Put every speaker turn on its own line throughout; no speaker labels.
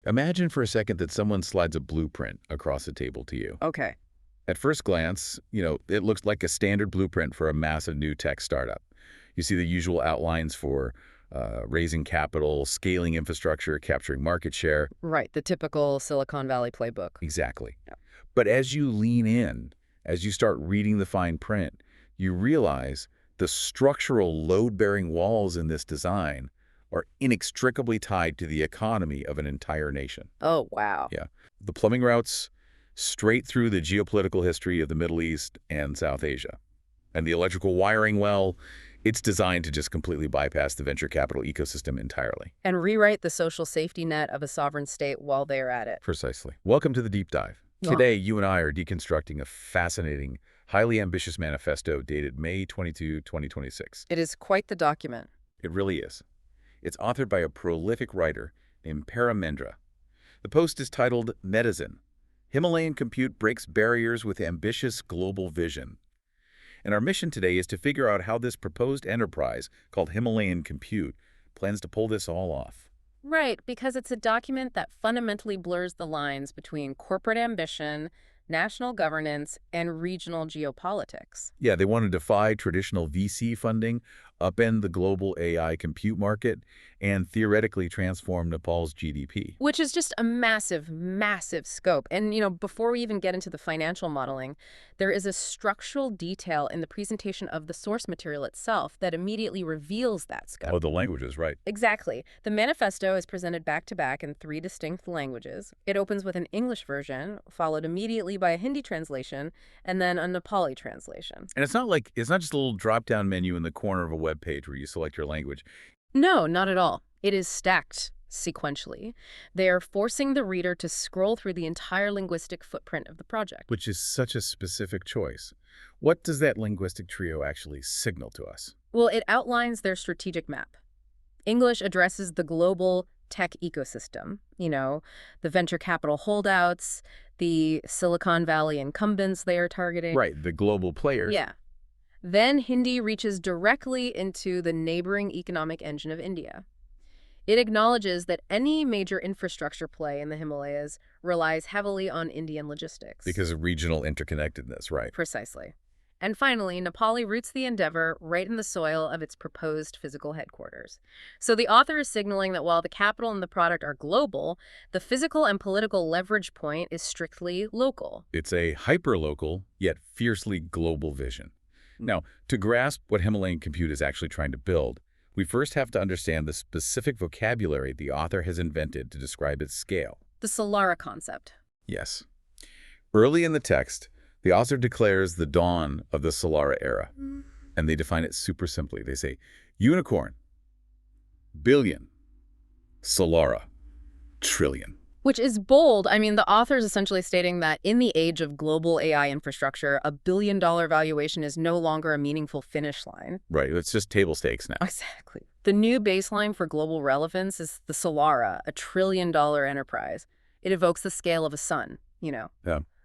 Imagine for a second that someone slides a blueprint across the table to you.
Okay.
At first glance, it looks like a standard blueprint for a massive new tech startup. You see the usual outlines for raising capital, scaling infrastructure, capturing market share.
Right, the typical Silicon Valley playbook.
Exactly.
Yeah.
But as you lean in, as you start reading the fine print, you realize the structural load-bearing walls in this design are inextricably tied to the economy of an entire nation.
Oh, wow.
Yeah. The plumbing routes straight through the geopolitical history of the Middle East and South Asia. And the electrical wiring, well, it's designed to just completely bypass the venture capital ecosystem entirely.
And rewrite the social safety net of a sovereign state while they're at it.
Precisely. Welcome to the Deep Dive.
Yeah.
Today, you and I are deconstructing a fascinating, highly ambitious manifesto dated May 22, 2026.
It is quite the document.
It really is. It's authored by a prolific writer named Paramendra. The post is titled Medicine: Himalayan Compute Breaks Barriers with Ambitious Global Vision. And our mission today is to figure out how this proposed enterprise, called Himalayan Compute, plans to pull this all off.
Right, because it's a document that fundamentally blurs the lines between corporate ambition, national governance, and regional geopolitics.
Yeah, they want to defy traditional VC funding, upend the global AI compute market, and theoretically transform Nepal's GDP.
Which is just a massive, massive scope. And, before we even get into the financial modeling, there is a structural detail in the presentation of the source material itself that immediately reveals that scope.
Oh, the language is right.
Exactly. The manifesto is presented back-to-back in 3 distinct languages. It opens with an English version, followed immediately by a Hindi translation, and then a Nepali translation.
And it's not just a little drop-down menu in the corner of a web page where you select your language.
No, not at all. It is stacked sequentially. They are forcing the reader to scroll through the entire linguistic footprint of the project.
Which is such a specific choice. What does that linguistic trio actually signal to us?
Well, it outlines their strategic map. English addresses the global tech ecosystem, the venture capital holdouts, the Silicon Valley incumbents they are targeting.
Right, the global players.
Yeah. Then Hindi reaches directly into the neighboring economic engine of India. It acknowledges that any major infrastructure play in the Himalayas relies heavily on Indian logistics.
Because of regional interconnectedness, right?
Precisely. And finally, Nepali roots the endeavor right in the soil of its proposed physical headquarters. So the author is signaling that while the capital and the product are global, the physical and political leverage point is strictly local.
It's a hyper-local, yet fiercely global vision. Now, to grasp what Himalayan Compute is actually trying to build, we first have to understand the specific vocabulary the author has invented to describe its scale.
The Solara concept.
Yes. Early in the text, the author declares the dawn of the Solara era, and they define it super simply. They say, unicorn, billion, Solara, trillion.
Which is bold. I mean, the author is essentially stating that in the age of global AI infrastructure, a billion-dollar valuation is no longer a meaningful finish line.
Right, it's just table stakes now.
Exactly. The new baseline for global relevance is the Solara, a trillion-dollar enterprise. It evokes the scale of a sun,
Yeah.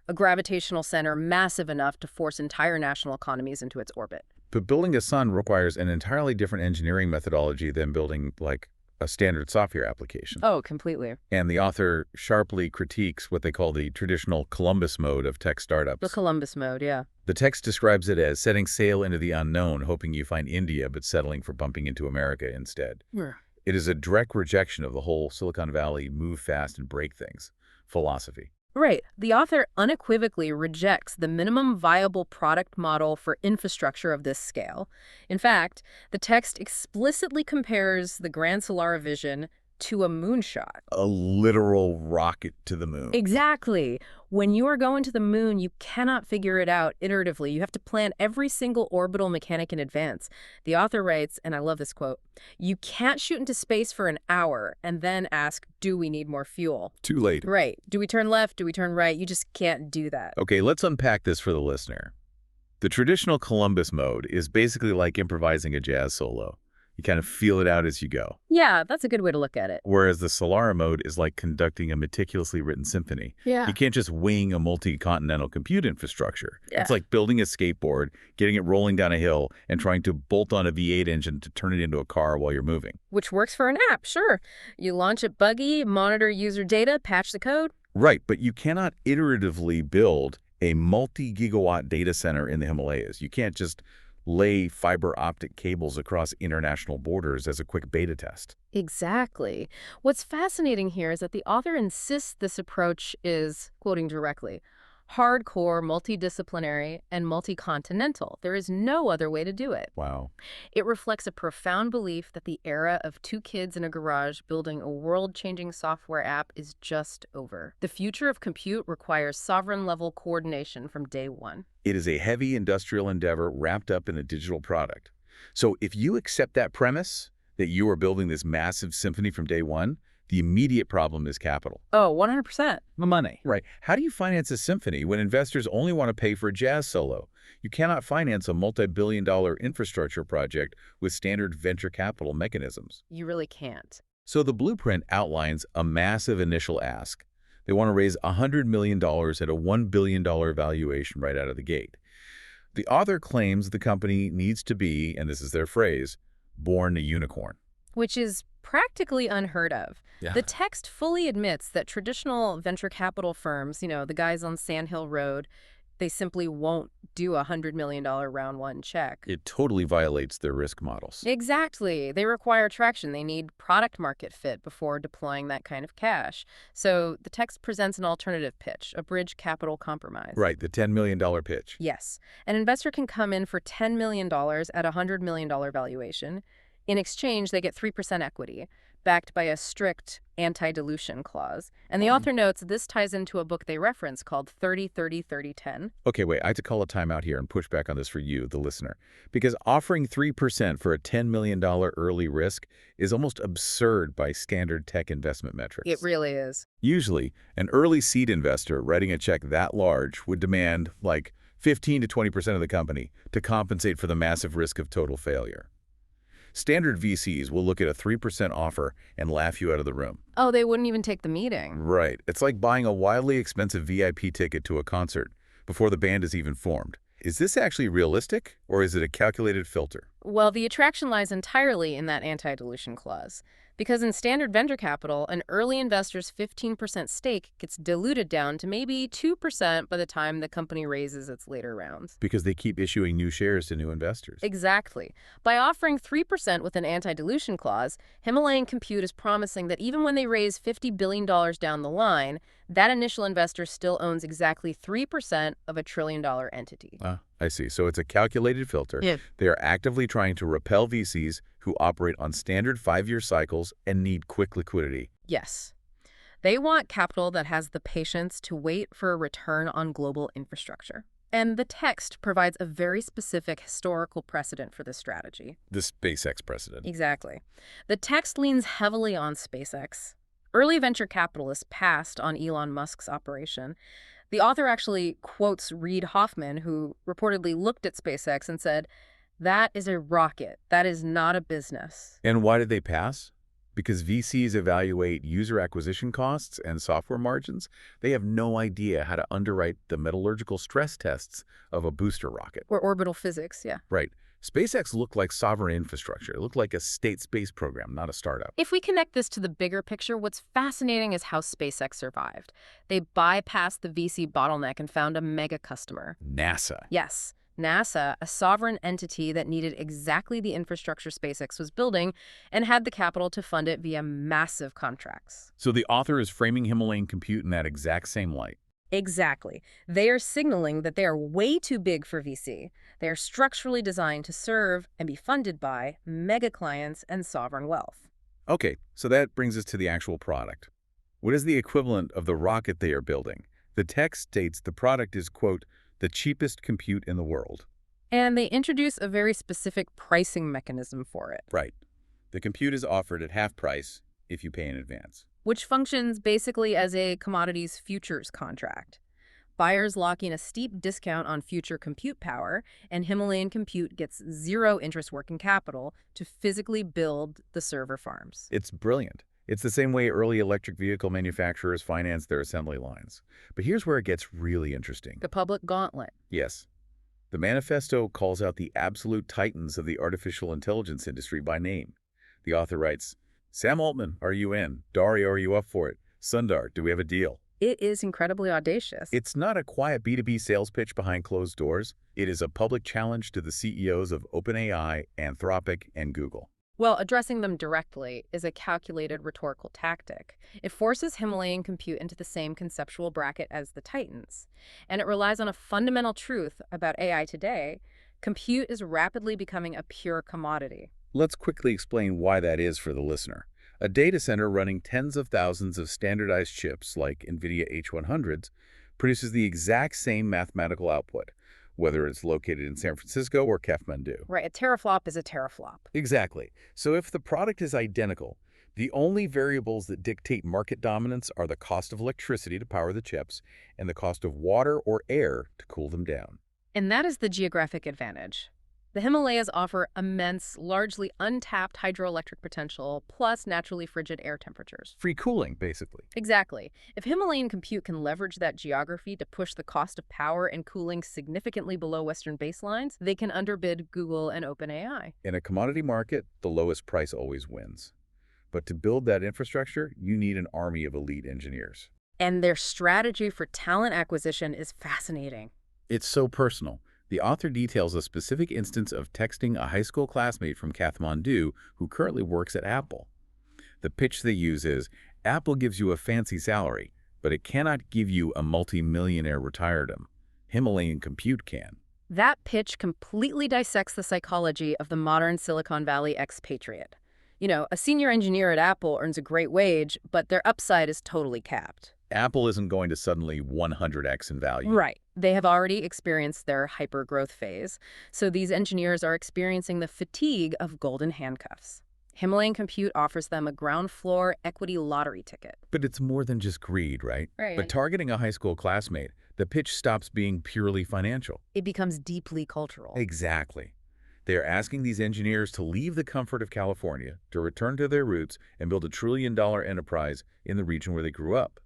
a gravitational center massive enough to force entire national economies into its orbit.
But building a sun requires an entirely different engineering methodology than building, like, a standard software application.
Oh, completely.
And the author sharply critiques what they call the traditional Columbus mode of tech startups.
The Columbus mode, yeah.
The text describes it as setting sail into the unknown, hoping you find India, but settling for bumping into America instead.
Yeah.
It is a direct rejection of the whole Silicon Valley move fast and break things philosophy.
Right. The author unequivocally rejects the minimum viable product model for infrastructure of this scale. In fact, the text explicitly compares the Grand Solara vision to a moonshot.
A literal rocket to the moon.
Exactly. When you are going to the moon, you cannot figure it out iteratively. You have to plan every single orbital mechanic in advance. The author writes, and I love this quote, "You can't shoot into space for an hour and then ask, do we need more fuel?"
Too late.
Right. Do we turn left? Do we turn right? You just can't do that.
Okay, let's unpack this for the listener. The traditional Columbus mode is basically like improvising a jazz solo. You kind of feel it out as you go.
Yeah, that's a good way to look at it.
Whereas the Solara mode is like conducting a meticulously written symphony.
Yeah.
You can't just wing a multi-continental compute infrastructure.
Yeah.
It's like building a skateboard, getting it rolling down a hill, and trying to bolt on a V8 engine to turn it into a car while you're moving.
Which works for an app, sure. You launch it buggy, monitor user data, patch the code.
Right, but you cannot iteratively build a multi-gigawatt data center in the Himalayas. You can't just lay fiber optic cables across international borders as a quick beta test.
Exactly. What's fascinating here is that the author insists this approach is, quoting directly, hardcore, multidisciplinary, and multi-continental. There is no other way to do it.
Wow.
It reflects a profound belief that the era of two kids in a garage building a world-changing software app is just over. The future of compute requires sovereign-level coordination from day one.
It is a heavy industrial endeavor wrapped up in a digital product. So if you accept that premise, that you are building this massive symphony from day one, the immediate problem is capital.
Oh, 100%.
The money. Right. How do you finance a symphony when investors only want to pay for a jazz solo? You cannot finance a multi-billion-dollar infrastructure project with standard venture capital mechanisms.
You really can't.
So the blueprint outlines a massive initial ask. They want to raise $100 million at a $1 billion valuation right out of the gate. The author claims the company needs to be, and this is their phrase, born a unicorn.
Which is practically unheard of.
Yeah.
The text fully admits that traditional venture capital firms, the guys on Sand Hill Road, they simply won't do a $100 million round one check.
It totally violates their risk models.
Exactly. They require traction. They need product market fit before deploying that kind of cash. So the text presents an alternative pitch, a bridge capital compromise.
Right, the $10 million pitch.
Yes. An investor can come in for $10 million at a $100 million valuation. In exchange, they get 3% equity, backed by a strict anti-dilution clause. And the author notes this ties into a book they reference called 30-30-30-10.
Okay, wait, I have to call a timeout here and push back on this for you, the listener. Because offering 3% for a $10 million early risk is almost absurd by standard tech investment metrics.
It really is.
Usually, an early seed investor writing a check that large would demand, like, 15 to 20% of the company to compensate for the massive risk of total failure. Standard VCs will look at a 3% offer and laugh you out of the room.
Oh, they wouldn't even take the meeting.
Right. It's like buying a wildly expensive VIP ticket to a concert before the band is even formed. Is this actually realistic, or is it a calculated filter?
Well, the attraction lies entirely in that anti-dilution clause. Because in standard venture capital, an early investor's 15% stake gets diluted down to maybe 2% by the time the company raises its later rounds.
Because they keep issuing new shares to new investors.
Exactly. By offering 3% with an anti-dilution clause, Himalayan Compute is promising that even when they raise $50 billion down the line, that initial investor still owns exactly 3% of a trillion-dollar entity.
I see. So it's a calculated filter.
Yeah.
They are actively trying to repel VCs who operate on standard 5-year cycles and need quick liquidity.
Yes. They want capital that has the patience to wait for a return on global infrastructure. And the text provides a very specific historical precedent for this strategy.
The SpaceX precedent.
Exactly. The text leans heavily on SpaceX. Early venture capitalists passed on Elon Musk's operation. The author actually quotes Reid Hoffman, who reportedly looked at SpaceX and said, "That is a rocket. That is not a business."
And why did they pass? Because VCs evaluate user acquisition costs and software margins. They have no idea how to underwrite the metallurgical stress tests of a booster rocket.
Or orbital physics, yeah.
Right. SpaceX looked like sovereign infrastructure. It looked like a state space program, not a startup.
If we connect this to the bigger picture, what's fascinating is how SpaceX survived. They bypassed the VC bottleneck and found a mega customer.
NASA.
Yes, NASA, a sovereign entity that needed exactly the infrastructure SpaceX was building and had the capital to fund it via massive contracts.
So the author is framing Himalayan Compute in that exact same light.
Exactly. They are signaling that they are way too big for VC. They are structurally designed to serve and be funded by mega clients and sovereign wealth.
Okay, so that brings us to the actual product. What is the equivalent of the rocket they are building? The text states the product is, quote, the cheapest compute in the world.
And they introduce a very specific pricing mechanism for it.
Right. The compute is offered at half price if you pay in advance.
Which functions basically as a commodities futures contract. buyers lock in a steep discount on future compute power, and Himalayan Compute gets zero interest working capital to physically build the server farms.
It's brilliant. It's the same way early electric vehicle manufacturers financed their assembly lines. But here's where it gets really interesting.
The public gauntlet.
Yes. The manifesto calls out the absolute titans of the artificial intelligence industry by name. The author writes, Sam Altman, are you in? Dario, are you up for it? Sundar, do we have a deal?
It is incredibly audacious.
It's not a quiet B2B sales pitch behind closed doors. It is a public challenge to the CEOs of OpenAI, Anthropic, and Google.
Well, addressing them directly is a calculated rhetorical tactic. It forces Himalayan Compute into the same conceptual bracket as the Titans. And it relies on a fundamental truth about AI today. Compute is rapidly becoming a pure commodity.
Let's quickly explain why that is for the listener. A data center running tens of thousands of standardized chips like NVIDIA H100s produces the exact same mathematical output, whether it's located in San Francisco or Kathmandu.
Right, a teraflop is a teraflop.
Exactly. So if the product is identical, the only variables that dictate market dominance are the cost of electricity to power the chips and the cost of water or air to cool them down.
And that is the geographic advantage. The Himalayas offer immense, largely untapped hydroelectric potential, plus naturally frigid air temperatures.
Free cooling, basically.
Exactly. If Himalayan Compute can leverage that geography to push the cost of power and cooling significantly below Western baselines, they can underbid Google and OpenAI.
In a commodity market, the lowest price always wins. But to build that infrastructure, you need an army of elite engineers.
And their strategy for talent acquisition is fascinating.
It's so personal. The author details a specific instance of texting a high school classmate from Kathmandu who currently works at Apple. The pitch they use is, Apple gives you a fancy salary, but it cannot give you a multi-millionaire retiredom. Himalayan Compute can.
That pitch completely dissects the psychology of the modern Silicon Valley expatriate. You know, a senior engineer at Apple earns a great wage, but their upside is totally capped.
Apple isn't going to suddenly 100x in value.
Right. They have already experienced their hyper-growth phase, so these engineers are experiencing the fatigue of golden handcuffs. Himalayan Compute offers them a ground-floor equity lottery ticket.
But it's more than just greed, right?
Right.
But targeting a high school classmate, the pitch stops being purely financial.
It becomes deeply cultural.
Exactly. They are asking these engineers to leave the comfort of California, to return to their roots, and build a trillion-dollar enterprise in the region where they grew up.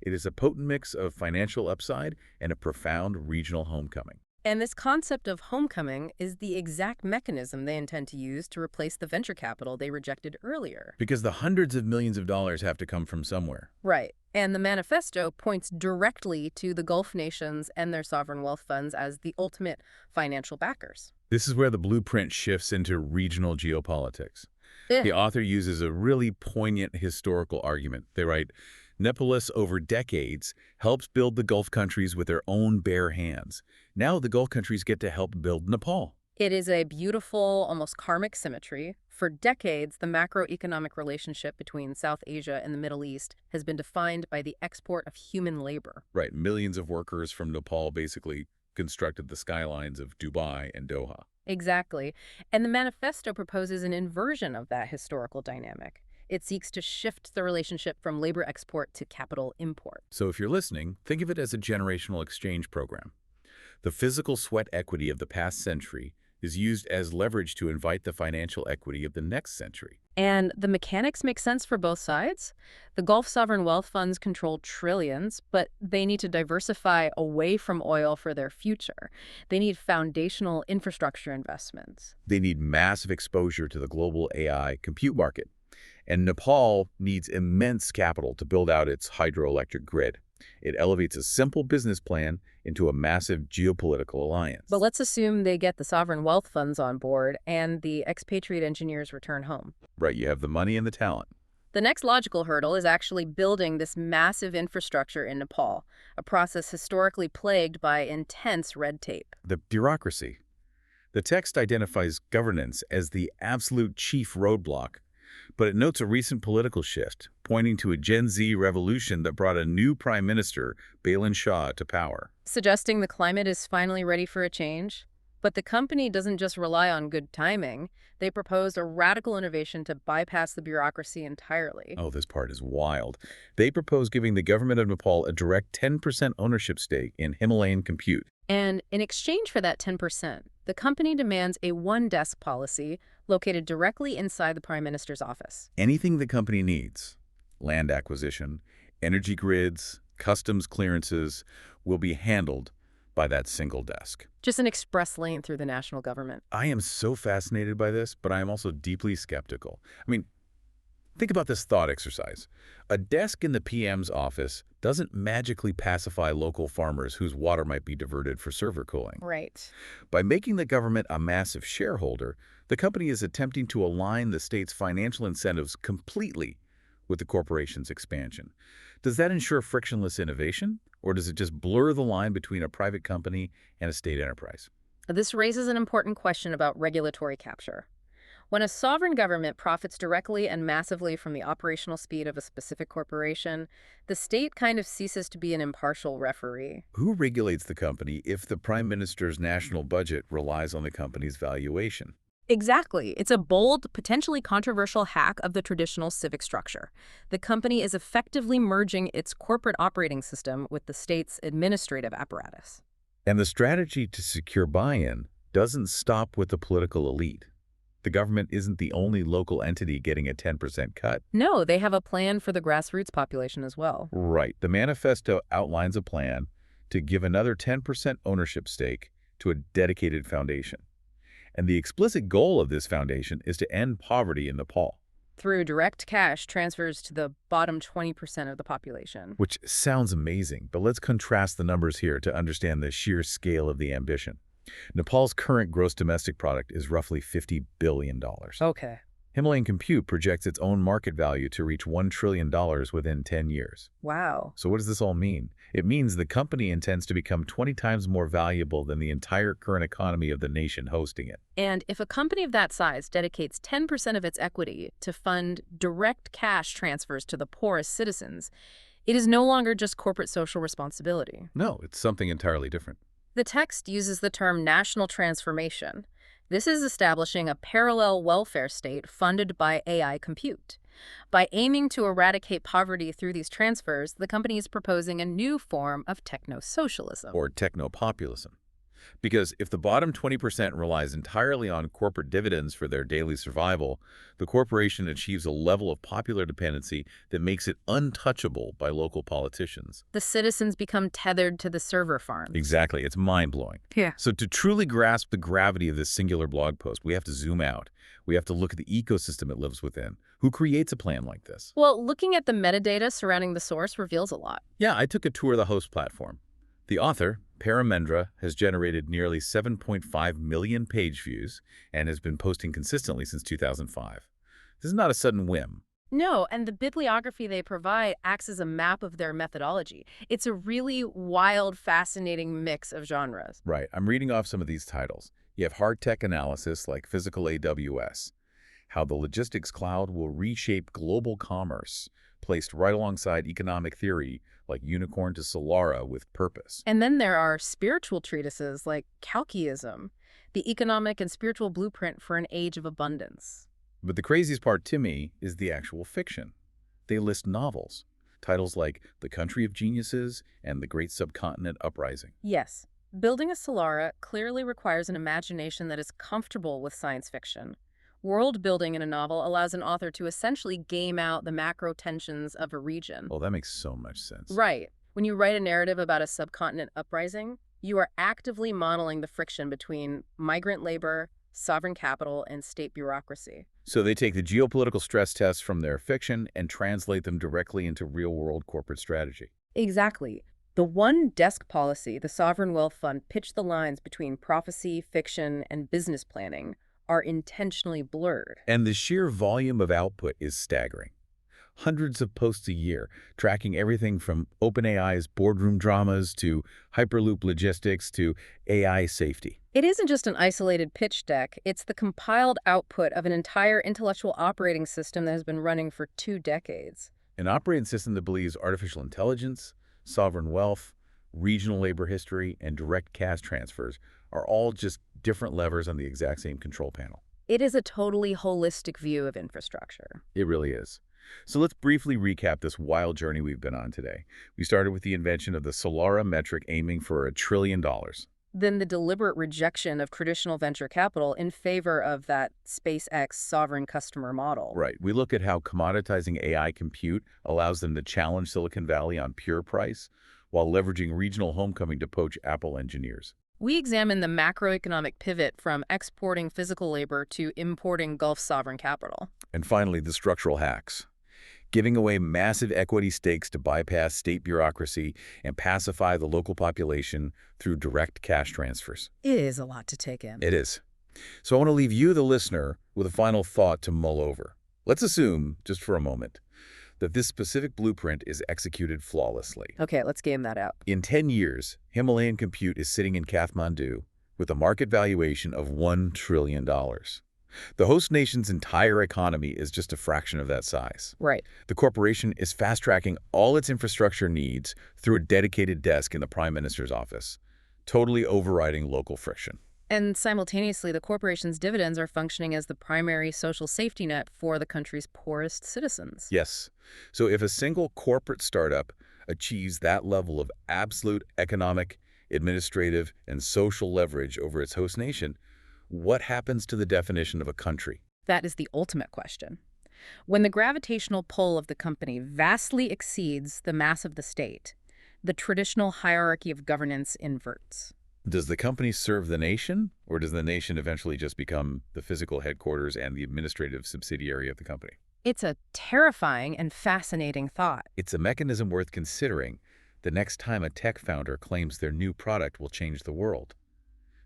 It is a potent mix of financial upside and a profound regional homecoming.
And this concept of homecoming is the exact mechanism they intend to use to replace the venture capital they rejected earlier.
Because the hundreds of millions of dollars have to come from somewhere.
Right. And the manifesto points directly to the Gulf nations and their sovereign wealth funds as the ultimate financial backers.
This is where the blueprint shifts into regional geopolitics. The author uses a really poignant historical argument. They write, Nepalus over decades helps build the Gulf countries with their own bare hands. Now the Gulf countries get to help build Nepal.
It is a beautiful, almost karmic symmetry. For decades, the macroeconomic relationship between South Asia and the Middle East has been defined by the export of human labor.
Right, millions of workers from Nepal basically constructed the skylines of Dubai and Doha.
Exactly. And the manifesto proposes an inversion of that historical dynamic. It seeks to shift the relationship from labor export to capital import.
So if you're listening, think of it as a generational exchange program. The physical sweat equity of the past century is used as leverage to invite the financial equity of the next century.
And the mechanics make sense for both sides. The Gulf sovereign wealth funds control trillions, but they need to diversify away from oil for their future. They need foundational infrastructure investments.
They need massive exposure to the global AI compute market. And Nepal needs immense capital to build out its hydroelectric grid. It elevates a simple business plan into a massive geopolitical alliance.
But let's assume they get the sovereign wealth funds on board and the expatriate engineers return home.
Right, you have the money and the talent.
The next logical hurdle is actually building this massive infrastructure in Nepal, a process historically plagued by intense red tape.
The bureaucracy. The text identifies governance as the absolute chief roadblock, but it notes a recent political shift, pointing to a Gen Z revolution that brought a new prime minister, Balin Shah, to power.
Suggesting the climate is finally ready for a change? But the company doesn't just rely on good timing. They proposed a radical innovation to bypass the bureaucracy entirely.
Oh, this part is wild. They propose giving the government of Nepal a direct 10% ownership stake in Himalayan Compute.
And in exchange for that 10%, the company demands a one-desk policy located directly inside the Prime Minister's office.
Anything the company needs, land acquisition, energy grids, customs clearances, will be handled by that single desk.
Just an express lane through the national government.
I am so fascinated by this, but I am also deeply skeptical. I mean, think about this thought exercise. A desk in the PM's office doesn't magically pacify local farmers whose water might be diverted for server cooling.
Right.
By making the government a massive shareholder, the company is attempting to align the state's financial incentives completely with the corporation's expansion. Does that ensure frictionless innovation, or does it just blur the line between a private company and a state enterprise?
This raises an important question about regulatory capture. When a sovereign government profits directly and massively from the operational speed of a specific corporation, the state kind of ceases to be an impartial referee.
Who regulates the company if the prime minister's national budget relies on the company's valuation?
Exactly. It's a bold, potentially controversial hack of the traditional civic structure. The company is effectively merging its corporate operating system with the state's administrative apparatus.
And the strategy to secure buy-in doesn't stop with the political elite. The government isn't the only local entity getting a 10% cut.
No, they have a plan for the grassroots population as well.
Right. The manifesto outlines a plan to give another 10% ownership stake to a dedicated foundation. And the explicit goal of this foundation is to end poverty in Nepal.
Through direct cash transfers to the bottom 20% of the population.
Which sounds amazing, but let's contrast the numbers here to understand the sheer scale of the ambition. Nepal's current gross domestic product is roughly $50 billion.
Okay.
Himalayan Compute projects its own market value to reach $1 trillion within 10 years.
Wow.
So what does this all mean? It means the company intends to become 20 times more valuable than the entire current economy of the nation hosting it.
And if a company of that size dedicates 10% of its equity to fund direct cash transfers to the poorest citizens, it is no longer just corporate social responsibility.
No, it's something entirely different.
The text uses the term national transformation. This is establishing a parallel welfare state funded by AI compute. By aiming to eradicate poverty through these transfers, the company is proposing a new form of techno-socialism.
Or techno-populism. Because if the bottom 20% relies entirely on corporate dividends for their daily survival, the corporation achieves a level of popular dependency that makes it untouchable by local politicians.
The citizens become tethered to the server farms.
Exactly. It's mind-blowing.
Yeah.
So to truly grasp the gravity of this singular blog post, we have to zoom out. We have to look at the ecosystem it lives within. Who creates a plan like this?
Well, looking at the metadata surrounding the source reveals a lot.
Yeah, I took a tour of the host platform. The author, Paramendra, has generated nearly 7.5 million page views and has been posting consistently since 2005. This is not a sudden whim.
No, and the bibliography they provide acts as a map of their methodology. It's a really wild, fascinating mix of genres.
Right. I'm reading off some of these titles. You have hard tech analysis like physical AWS, how the logistics cloud will reshape global commerce, placed right alongside economic theory like Unicorn to Solara with purpose.
And then there are spiritual treatises like Kalkiism, the economic and spiritual blueprint for an age of abundance.
But the craziest part to me is the actual fiction. They list novels, titles like The Country of Geniuses and The Great Subcontinent Uprising.
Yes, building a Solara clearly requires an imagination that is comfortable with science fiction. World building in a novel allows an author to essentially game out the macro tensions of a region.
Well, that makes so much sense.
Right. When you write a narrative about a subcontinent uprising, you are actively modeling the friction between migrant labor, sovereign capital, and state bureaucracy.
So they take the geopolitical stress tests from their fiction and translate them directly into real-world corporate strategy.
Exactly. The one desk policy, the Sovereign Wealth Fund, pitched the lines between prophecy, fiction, and business planning are intentionally blurred.
And the sheer volume of output is staggering. Hundreds of posts a year, tracking everything from OpenAI's boardroom dramas to Hyperloop logistics to AI safety.
It isn't just an isolated pitch deck, it's the compiled output of an entire intellectual operating system that has been running for 2 decades.
An operating system that believes artificial intelligence, sovereign wealth, regional labor history, and direct cash transfers are all just different levers on the exact same control panel.
It is a totally holistic view of infrastructure.
It really is. So let's briefly recap this wild journey we've been on today. We started with the invention of the Solara metric aiming for $1 trillion.
Then the deliberate rejection of traditional venture capital in favor of that SpaceX sovereign customer model.
Right. We look at how commoditizing AI compute allows them to challenge Silicon Valley on pure price while leveraging regional homecoming to poach Apple engineers.
We examine the macroeconomic pivot from exporting physical labor to importing Gulf sovereign capital.
And finally, the structural hacks. Giving away massive equity stakes to bypass state bureaucracy and pacify the local population through direct cash transfers.
It is a lot to take in.
It is. So I want to leave you, the listener, with a final thought to mull over. Let's assume, just for a moment, that this specific blueprint is executed flawlessly.
Okay, let's game that out.
In 10 years, Himalayan Compute is sitting in Kathmandu with a market valuation of $1 trillion. The host nation's entire economy is just a fraction of that size.
Right.
The corporation is fast-tracking all its infrastructure needs through a dedicated desk in the Prime Minister's office, totally overriding local friction.
And simultaneously, the corporation's dividends are functioning as the primary social safety net for the country's poorest citizens.
Yes. So if a single corporate startup achieves that level of absolute economic, administrative, and social leverage over its host nation, what happens to the definition of a country?
That is the ultimate question. When the gravitational pull of the company vastly exceeds the mass of the state, the traditional hierarchy of governance inverts.
Does the company serve the nation, or does the nation eventually just become the physical headquarters and the administrative subsidiary of the company?
It's a terrifying and fascinating thought.
It's a mechanism worth considering the next time a tech founder claims their new product will change the world.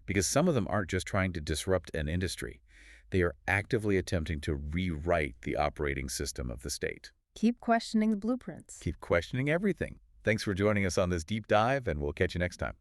Because some of them aren't just trying to disrupt an industry. They are actively attempting to rewrite the operating system of the state.
Keep questioning the blueprints.
Keep questioning everything. Thanks for joining us on this deep dive, and we'll catch you next time.